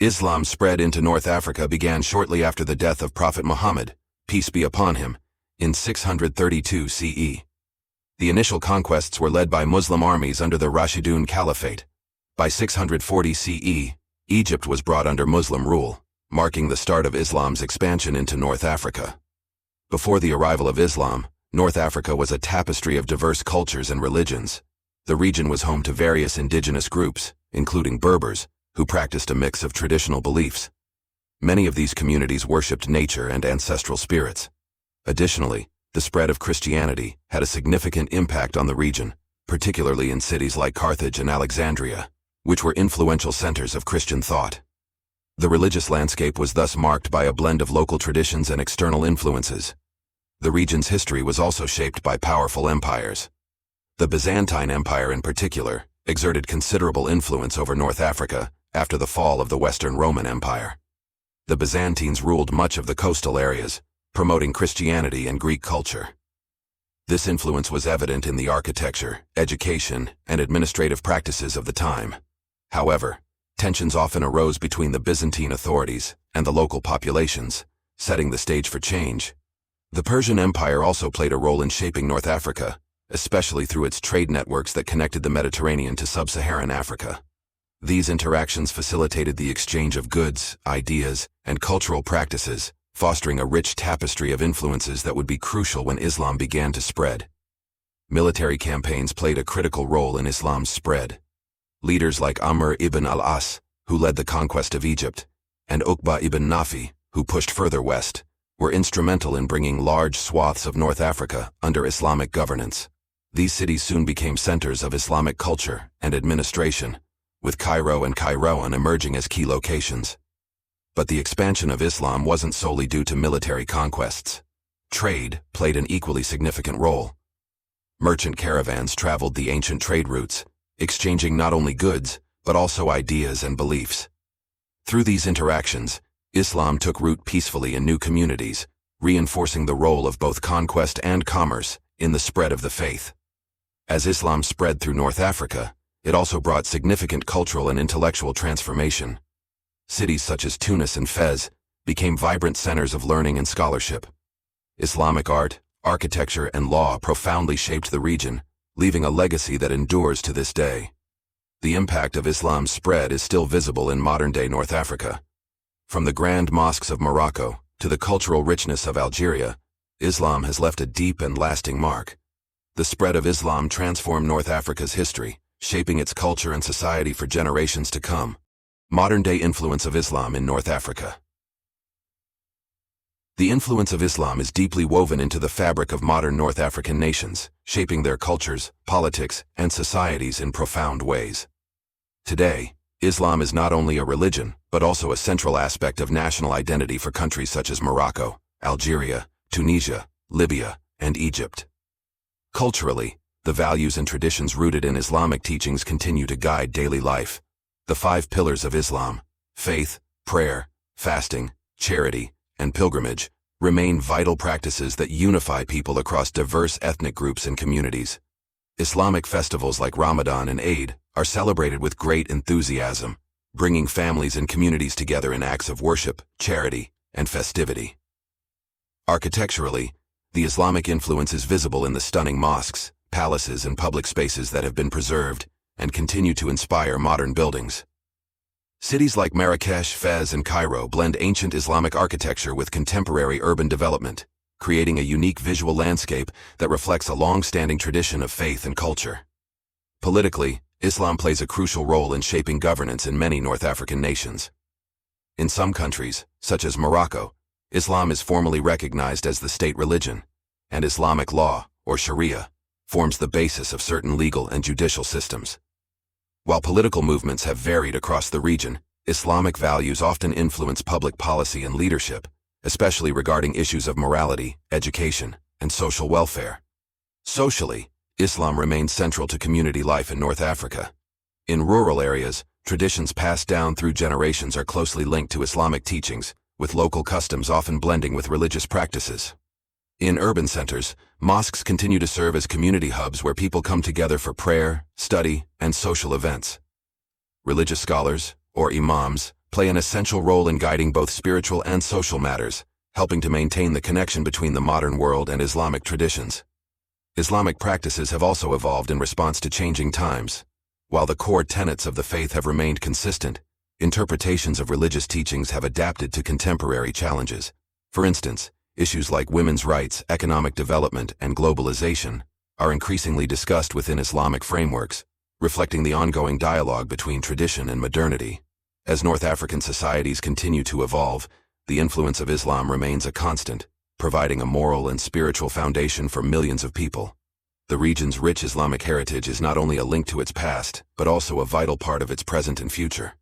Islam's spread into North Africa began shortly after the death of Prophet Muhammad, peace be upon him, in 632 CE. The initial conquests were led by Muslim armies under the Rashidun Caliphate. By 640 CE, Egypt was brought under Muslim rule, marking the start of Islam's expansion into North Africa. Before the arrival of Islam, North Africa was a tapestry of diverse cultures and religions. The region was home to various indigenous groups, including Berbers, who practiced a mix of traditional beliefs. Many of these communities worshipped nature and ancestral spirits. Additionally, the spread of Christianity had a significant impact on the region, particularly in cities like Carthage and Alexandria, which were influential centers of Christian thought. The religious landscape was thus marked by a blend of local traditions and external influences. The region's history was also shaped by powerful empires. The Byzantine Empire in particular exerted considerable influence over North Africa after the fall of the Western Roman Empire. The Byzantines ruled much of the coastal areas, promoting Christianity and Greek culture. This influence was evident in the architecture, education, and administrative practices of the time. However, tensions often arose between the Byzantine authorities and the local populations, setting the stage for change. The Persian Empire also played a role in shaping North Africa, especially through its trade networks that connected the Mediterranean to sub-Saharan Africa. These interactions facilitated the exchange of goods, ideas, and cultural practices, fostering a rich tapestry of influences that would be crucial when Islam began to spread. Military campaigns played a critical role in Islam's spread. Leaders like Amr ibn al-As, who led the conquest of Egypt, and Uqba ibn Nafi, who pushed further west, were instrumental in bringing large swaths of North Africa under Islamic governance. These cities soon became centers of Islamic culture and administration, with Cairo and Kairouan emerging as key locations. But the expansion of Islam wasn't solely due to military conquests. Trade played an equally significant role. Merchant caravans traveled the ancient trade routes, exchanging not only goods, but also ideas and beliefs. Through these interactions, Islam took root peacefully in new communities, reinforcing the role of both conquest and commerce in the spread of the faith. As Islam spread through North Africa, it also brought significant cultural and intellectual transformation. Cities such as Tunis and Fez became vibrant centers of learning and scholarship. Islamic art, architecture, and law profoundly shaped the region, leaving a legacy that endures to this day. The impact of Islam's spread is still visible in modern-day North Africa. From the grand mosques of Morocco to the cultural richness of Algeria, Islam has left a deep and lasting mark. The spread of Islam transformed North Africa's history, shaping its culture and society for generations to come. Modern-day influence of Islam in North Africa. The influence of Islam is deeply woven into the fabric of modern North African nations, shaping their cultures, politics, and societies in profound ways. Today, Islam is not only a religion, but also a central aspect of national identity for countries such as Morocco, Algeria, Tunisia, Libya, and Egypt. Culturally, the values and traditions rooted in Islamic teachings continue to guide daily life. The 5 pillars of Islam, faith, prayer, fasting, charity, and pilgrimage, remain vital practices that unify people across diverse ethnic groups and communities. Islamic festivals like Ramadan and Eid are celebrated with great enthusiasm, bringing families and communities together in acts of worship, charity, and festivity. Architecturally, the Islamic influence is visible in the stunning mosques, palaces, and public spaces that have been preserved and continue to inspire modern buildings. Cities like Marrakech, Fez, and Cairo blend ancient Islamic architecture with contemporary urban development, creating a unique visual landscape that reflects a long-standing tradition of faith and culture. Politically, Islam plays a crucial role in shaping governance in many North African nations. In some countries, such as Morocco, Islam is formally recognized as the state religion, and Islamic law, or Sharia, forms the basis of certain legal and judicial systems. While political movements have varied across the region, Islamic values often influence public policy and leadership, especially regarding issues of morality, education, and social welfare. Socially, Islam remains central to community life in North Africa. In rural areas, traditions passed down through generations are closely linked to Islamic teachings, with local customs often blending with religious practices. In urban centers, mosques continue to serve as community hubs where people come together for prayer, study, and social events. Religious scholars, or imams, play an essential role in guiding both spiritual and social matters, helping to maintain the connection between the modern world and Islamic traditions. Islamic practices have also evolved in response to changing times. While the core tenets of the faith have remained consistent, interpretations of religious teachings have adapted to contemporary challenges. For instance, issues like women's rights, economic development, and globalization are increasingly discussed within Islamic frameworks, reflecting the ongoing dialogue between tradition and modernity. As North African societies continue to evolve, the influence of Islam remains a constant, providing a moral and spiritual foundation for millions of people. The region's rich Islamic heritage is not only a link to its past, but also a vital part of its present and future.